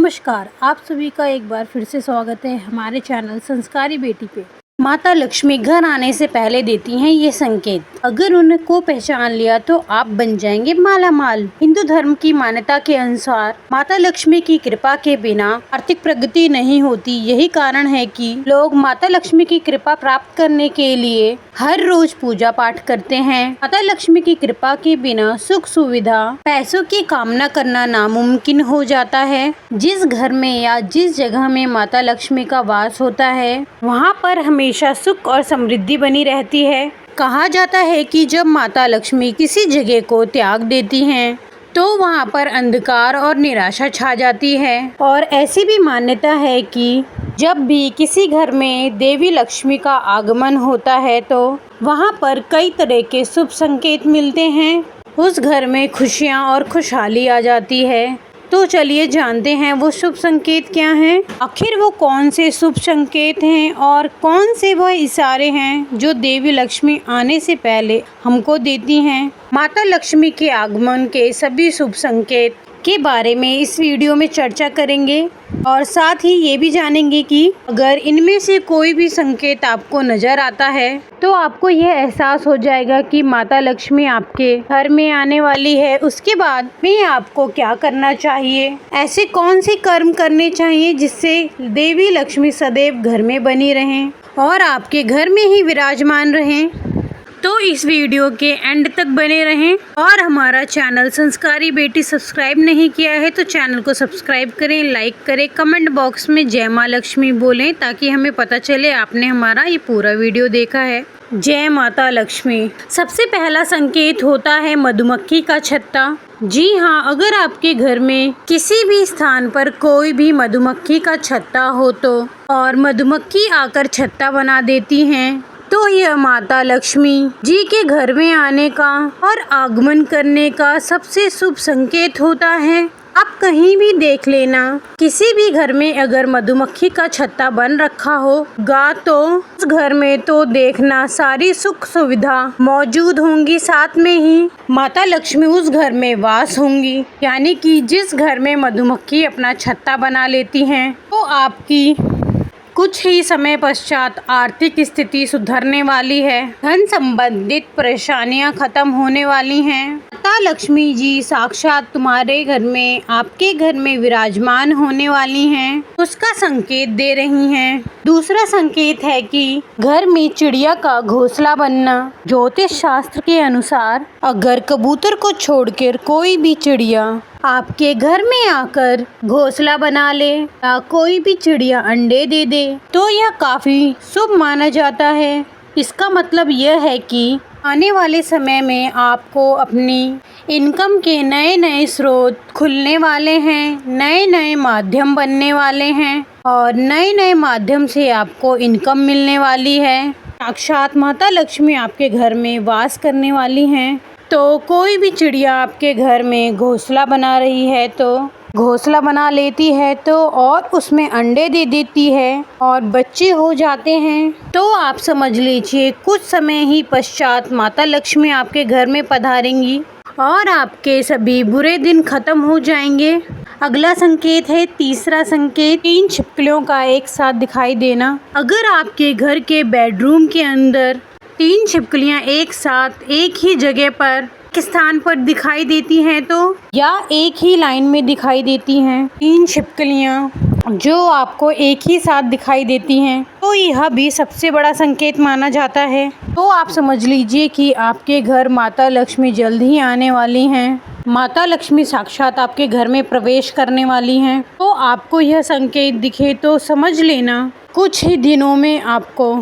नमस्कार, आप सभी का एक बार फिर से स्वागत है हमारे चैनल संस्कारी बेटी पे। माता लक्ष्मी घर आने से पहले देती हैं ये संकेत। अगर उनको पहचान लिया तो आप बन जाएंगे माला माल। हिंदू धर्म की मान्यता के अनुसार माता लक्ष्मी की कृपा के बिना आर्थिक प्रगति नहीं होती। यही कारण है कि लोग माता लक्ष्मी की कृपा प्राप्त करने के लिए हर रोज पूजा पाठ करते हैं। माता लक्ष्मी की कृपा के बिना सुख सुविधा पैसों की कामना करना नामुमकिन हो जाता है। जिस घर में या जिस जगह में माता लक्ष्मी का वास होता है वहाँ पर हमेशा सुख और समृद्धि बनी रहती है। कहा जाता है कि जब माता लक्ष्मी किसी जगह को त्याग देती हैं तो वहाँ पर अंधकार और निराशा छा जाती है। और ऐसी भी मान्यता है कि जब भी किसी घर में देवी लक्ष्मी का आगमन होता है तो वहाँ पर कई तरह के शुभ संकेत मिलते हैं। उस घर में खुशियाँ और खुशहाली आ जाती है। तो चलिए जानते हैं वो शुभ संकेत क्या हैं। आखिर वो कौन से शुभ संकेत हैं और कौन से वह इशारे हैं जो देवी लक्ष्मी आने से पहले हमको देती हैं। माता लक्ष्मी के आगमन के सभी शुभ संकेत के बारे में इस वीडियो में चर्चा करेंगे और साथ ही ये भी जानेंगे कि अगर इनमें से कोई भी संकेत आपको नज़र आता है तो आपको यह एहसास हो जाएगा कि माता लक्ष्मी आपके घर में आने वाली है। उसके बाद में आपको क्या करना चाहिए, ऐसे कौन से कर्म करने चाहिए जिससे देवी लक्ष्मी सदैव घर में बनी रहें और आपके घर में ही विराजमान रहें। तो इस वीडियो के एंड तक बने रहें और हमारा चैनल संस्कारी बेटी सब्सक्राइब नहीं किया है तो चैनल को सब्सक्राइब करें, लाइक करें, कमेंट बॉक्स में जय माँ लक्ष्मी बोलें ताकि हमें पता चले आपने हमारा ये पूरा वीडियो देखा है। जय माता लक्ष्मी। सबसे पहला संकेत होता है मधुमक्खी का छत्ता। जी हाँ, अगर आपके घर में किसी भी स्थान पर कोई भी मधुमक्खी का छत्ता हो तो और मधुमक्खी आकर छत्ता बना देती हैं तो यह माता लक्ष्मी जी के घर में आने का और आगमन करने का सबसे शुभ संकेत होता है। आप कहीं भी देख लेना, किसी भी घर में अगर मधुमक्खी का छत्ता बन रखा होगा तो उस घर में तो देखना सारी सुख सुविधा मौजूद होंगी, साथ में ही माता लक्ष्मी उस घर में वास होंगी। यानी कि जिस घर में मधुमक्खी अपना छत्ता बना लेती हैं तो आपकी कुछ ही समय पश्चात आर्थिक स्थिति सुधरने वाली है, धन संबंधित परेशानियां खत्म होने वाली हैं। माता लक्ष्मी जी साक्षात तुम्हारे घर में, आपके घर में विराजमान होने वाली हैं, उसका संकेत दे रही हैं। दूसरा संकेत है कि घर में चिड़िया का घोंसला बनना। ज्योतिष शास्त्र के अनुसार अगर कबूतर को छोड़कर कोई भी चिड़िया आपके घर में आकर घोंसला बना ले या कोई भी चिड़िया अंडे दे दे तो यह काफ़ी शुभ माना जाता है। इसका मतलब यह है कि आने वाले समय में आपको अपनी इनकम के नए नए स्रोत खुलने वाले हैं, नए नए माध्यम बनने वाले हैं और नए नए माध्यम से आपको इनकम मिलने वाली है। साक्षात माता लक्ष्मी आपके घर में वास करने वाली हैं। तो कोई भी चिड़िया आपके घर में घोंसला बना रही है तो घोंसला बना लेती है तो और उसमें अंडे दे देती है और बच्चे हो जाते हैं तो आप समझ लीजिए कुछ समय ही पश्चात माता लक्ष्मी आपके घर में पधारेंगी और आपके सभी बुरे दिन खत्म हो जाएंगे। अगला संकेत है तीसरा संकेत, 3 छिपकलियों का एक साथ दिखाई देना। अगर आपके घर के बेडरूम के अंदर 3 छिपकलियाँ एक साथ एक ही जगह पर एक स्थान पर दिखाई देती हैं तो या एक ही लाइन में दिखाई देती हैं 3 छिपकलियाँ जो आपको एक ही साथ दिखाई देती हैं तो यह भी सबसे बड़ा संकेत माना जाता है। तो आप समझ लीजिए कि आपके घर माता लक्ष्मी जल्द ही आने वाली हैं। माता लक्ष्मी साक्षात आपके घर में प्रवेश करने वाली हैं। तो आपको यह संकेत दिखे तो समझ लेना कुछ ही दिनों में आपको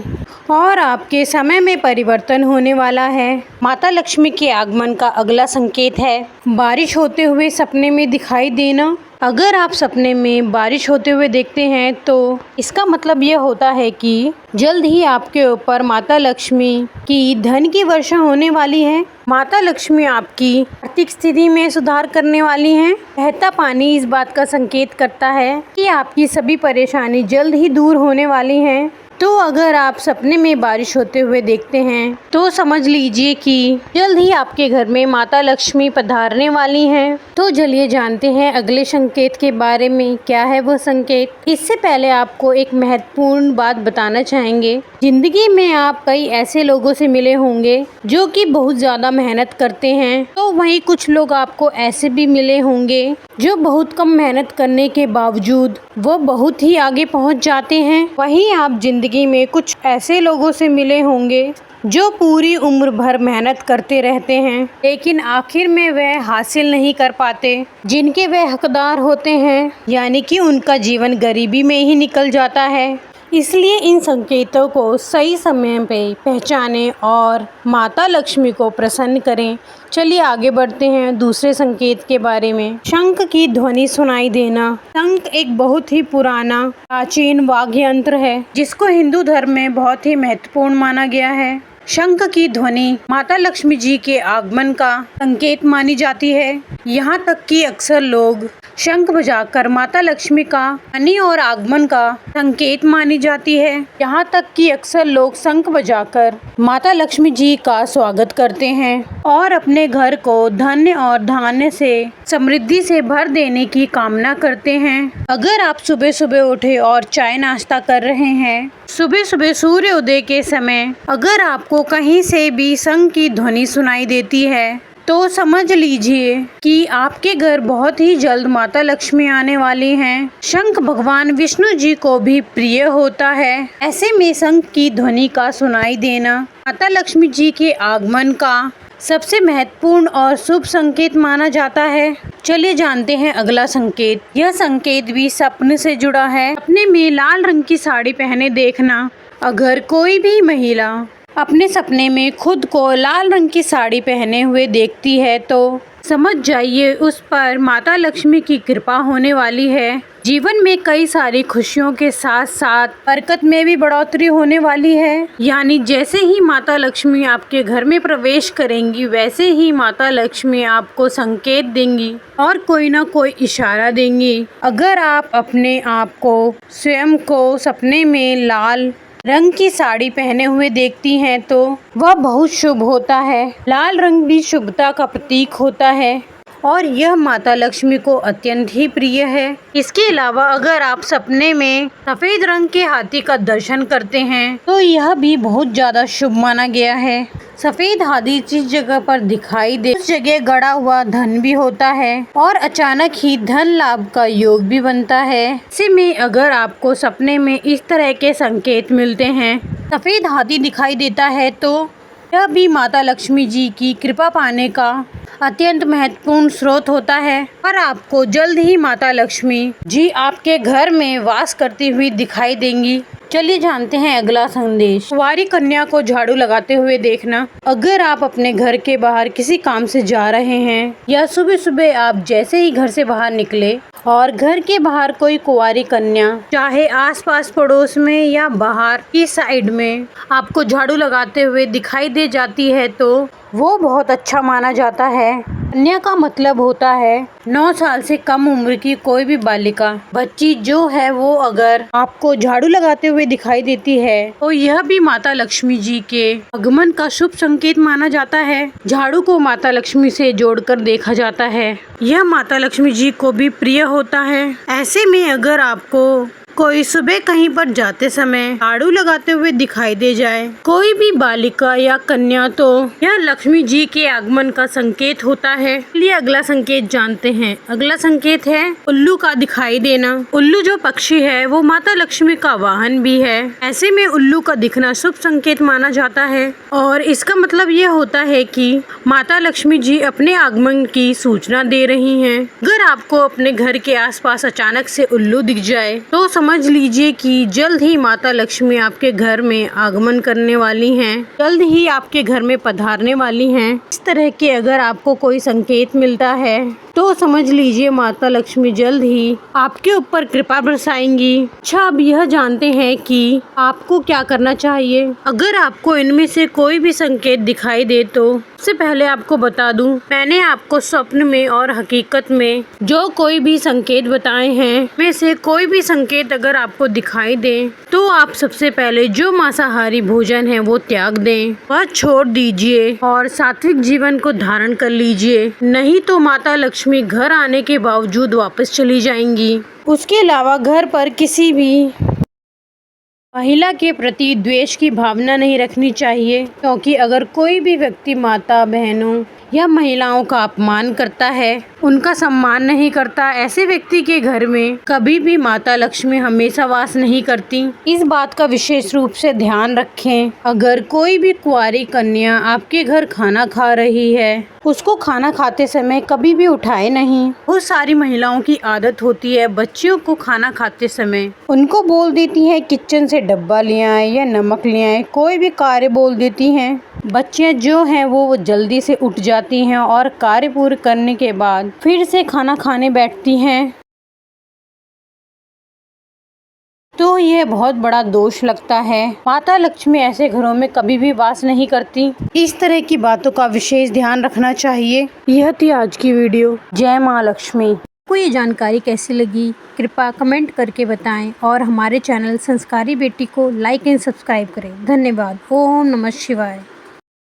और आपके समय में परिवर्तन होने वाला है। माता लक्ष्मी के आगमन का अगला संकेत है बारिश होते हुए सपने में दिखाई देना। अगर आप सपने में बारिश होते हुए देखते हैं तो इसका मतलब यह होता है कि जल्द ही आपके ऊपर माता लक्ष्मी की धन की वर्षा होने वाली है। माता लक्ष्मी आपकी आर्थिक स्थिति में सुधार करने वाली हैं। बहता पानी इस बात का संकेत करता है कि आपकी सभी परेशानी जल्द ही दूर होने वाली हैं। तो अगर आप सपने में बारिश होते हुए देखते हैं तो समझ लीजिए कि जल्द ही आपके घर में माता लक्ष्मी पधारने वाली हैं। तो चलिए जानते हैं अगले संकेत के बारे में। क्या है वह संकेत? इससे पहले आपको एक महत्वपूर्ण बात बताना चाहेंगे। जिंदगी में आप कई ऐसे लोगों से मिले होंगे जो कि बहुत ज़्यादा मेहनत करते हैं, तो वहीं कुछ लोग आपको ऐसे भी मिले होंगे जो बहुत कम मेहनत करने के बावजूद वो बहुत ही आगे पहुंच जाते हैं। वहीं आप जिंदगी में कुछ ऐसे लोगों से मिले होंगे जो पूरी उम्र भर मेहनत करते रहते हैं, लेकिन आखिर में वह हासिल नहीं कर पाते जिनके वे हकदार होते हैं, यानी कि उनका जीवन गरीबी में ही निकल जाता है। इसलिए इन संकेतों को सही समय पे पहचानें और माता लक्ष्मी को प्रसन्न करें। चलिए आगे बढ़ते हैं दूसरे संकेत के बारे में। शंख की ध्वनि सुनाई देना। शंख एक बहुत ही पुराना प्राचीन वाद्य यंत्र है जिसको हिंदू धर्म में बहुत ही महत्वपूर्ण माना गया है। शंख की ध्वनि माता लक्ष्मी जी के आगमन का संकेत मानी जाती है। यहाँ तक कि अक्सर लोग शंख बजाकर माता लक्ष्मी का आने और आगमन का संकेत मानी जाती है। यहाँ तक कि अक्सर लोग शंख बजाकर माता लक्ष्मी जी का स्वागत करते हैं और अपने घर को धन्य और धान्य से समृद्धि से भर देने की कामना करते हैं। अगर आप सुबह सुबह उठे और चाय नाश्ता कर रहे हैं, सुबह सुबह सूर्य उदय के समय अगर आपको कहीं से भी शंख की ध्वनि सुनाई देती है तो समझ लीजिए कि आपके घर बहुत ही जल्द माता लक्ष्मी आने वाली हैं। शंख भगवान विष्णु जी को भी प्रिय होता है। ऐसे में शंख की ध्वनि का सुनाई देना माता लक्ष्मी जी के आगमन का सबसे महत्वपूर्ण और शुभ संकेत माना जाता है। चलिए जानते हैं अगला संकेत। यह संकेत भी सपने से जुड़ा है। सपने में लाल रंग की साड़ी पहने देखना। अगर कोई भी महिला अपने सपने में खुद को लाल रंग की साड़ी पहने हुए देखती है तो समझ जाइए उस पर माता लक्ष्मी की कृपा होने वाली है। जीवन में कई सारी खुशियों के साथ साथ बरकत में भी बढ़ोतरी होने वाली है। यानी जैसे ही माता लक्ष्मी आपके घर में प्रवेश करेंगी वैसे ही माता लक्ष्मी आपको संकेत देंगी और कोई ना कोई इशारा देंगी। अगर आप अपने आप को स्वयं को सपने में लाल रंग की साड़ी पहने हुए देखती हैं तो वह बहुत शुभ होता है। लाल रंग भी शुभता का प्रतीक होता है और यह माता लक्ष्मी को अत्यंत ही प्रिय है। इसके अलावा अगर आप सपने में सफ़ेद रंग के हाथी का दर्शन करते हैं तो यह भी बहुत ज़्यादा शुभ माना गया है। सफ़ेद हाथी जिस जगह पर दिखाई दे उस जगह गड़ा हुआ धन भी होता है और अचानक ही धन लाभ का योग भी बनता है। ऐसे में अगर आपको सपने में इस तरह के संकेत मिलते हैं, सफ़ेद हाथी दिखाई देता है, तो यह भी माता लक्ष्मी जी की कृपा पाने का अत्यंत महत्वपूर्ण स्रोत होता है और आपको जल्द ही माता लक्ष्मी जी आपके घर में वास करती हुई दिखाई देंगी। चलिए जानते हैं अगला संदेश। कुंवारी कन्या को झाड़ू लगाते हुए देखना। अगर आप अपने घर के बाहर किसी काम से जा रहे हैं या सुबह सुबह आप जैसे ही घर से बाहर निकले और घर के बाहर कोई कुंवारी कन्या चाहे आसपास पड़ोस में या बाहर की साइड में आपको झाड़ू लगाते हुए दिखाई दे जाती है तो वो बहुत अच्छा माना जाता है। कन्या का मतलब होता है 9 साल से कम उम्र की कोई भी बालिका बच्ची जो है वो अगर आपको झाड़ू लगाते हुए दिखाई देती है तो यह भी माता लक्ष्मी जी के आगमन का शुभ संकेत माना जाता है। झाड़ू को माता लक्ष्मी से जोड़कर देखा जाता है। यह माता लक्ष्मी जी को भी प्रिय होता है। ऐसे में अगर आपको कोई सुबह कहीं पर जाते समय झाड़ू लगाते हुए दिखाई दे जाए कोई भी बालिका या कन्या तो यह लक्ष्मी जी के आगमन का संकेत होता है। चलिए अगला संकेत जानते हैं। अगला संकेत है उल्लू का दिखाई देना। उल्लू जो पक्षी है वो माता लक्ष्मी का वाहन भी है। ऐसे में उल्लू का दिखना शुभ संकेत माना जाता है और इसका मतलब यह होता है कि माता लक्ष्मी जी अपने आगमन की सूचना दे रही हैं। अगर आपको अपने घर के आसपास अचानक से उल्लू दिख जाए तो समझ लीजिए कि जल्द ही माता लक्ष्मी आपके घर में आगमन करने वाली हैं, जल्द ही आपके घर में पधारने वाली हैं। इस इस तरह के अगर आपको कोई संकेत मिलता है तो समझ लीजिए माता लक्ष्मी जल्द ही आपके ऊपर कृपा बरसाएंगी। अच्छा, अब यह जानते हैं कि आपको क्या करना चाहिए। अगर आपको इनमें से कोई भी संकेत दिखाई दे तो सबसे पहले आपको बता दूं, मैंने आपको स्वप्न में और हकीकत में जो कोई भी संकेत बताए हैं में से कोई भी संकेत अगर आपको दिखाई दे तो आप सबसे पहले जो मांसाहारी भोजन है वो त्याग दें, वह छोड़ दीजिए और सात्विक जीवन को धारण कर लीजिए। नहीं तो माता लक्ष्मी घर आने के बावजूद वापस चली जाएंगी। उसके अलावा घर पर किसी भी महिला के प्रति द्वेष की भावना नहीं रखनी चाहिए, क्योंकि अगर कोई भी व्यक्ति माता, बहनों या महिलाओं का अपमान करता है, उनका सम्मान नहीं करता, ऐसे व्यक्ति के घर में कभी भी माता लक्ष्मी हमेशा वास नहीं करती। इस बात का विशेष रूप से ध्यान रखें। अगर कोई भी कुंवारी कन्या आपके घर खाना खा रही है, उसको खाना खाते समय कभी भी उठाए नहीं। बहुत सारी महिलाओं की आदत होती है बच्चियों को खाना खाते समय उनको बोल देती है किचन से डब्बा ले आए या नमक ले आए, कोई भी कार्य बोल देती हैं। बच्चियां जो हैं वो जल्दी से उठ जाती हैं और कार्य पूर्ण करने के बाद फिर से खाना खाने बैठती हैं। तो यह बहुत बड़ा दोष लगता है। माता लक्ष्मी ऐसे घरों में कभी भी वास नहीं करती। इस तरह की बातों का विशेष ध्यान रखना चाहिए। यह थी आज की वीडियो। जय माँ लक्ष्मी। आपको ये जानकारी कैसी लगी कृपया कमेंट करके बताएं और हमारे चैनल संस्कारी बेटी को लाइक एंड सब्सक्राइब करें। धन्यवाद। ओम नमः शिवाय।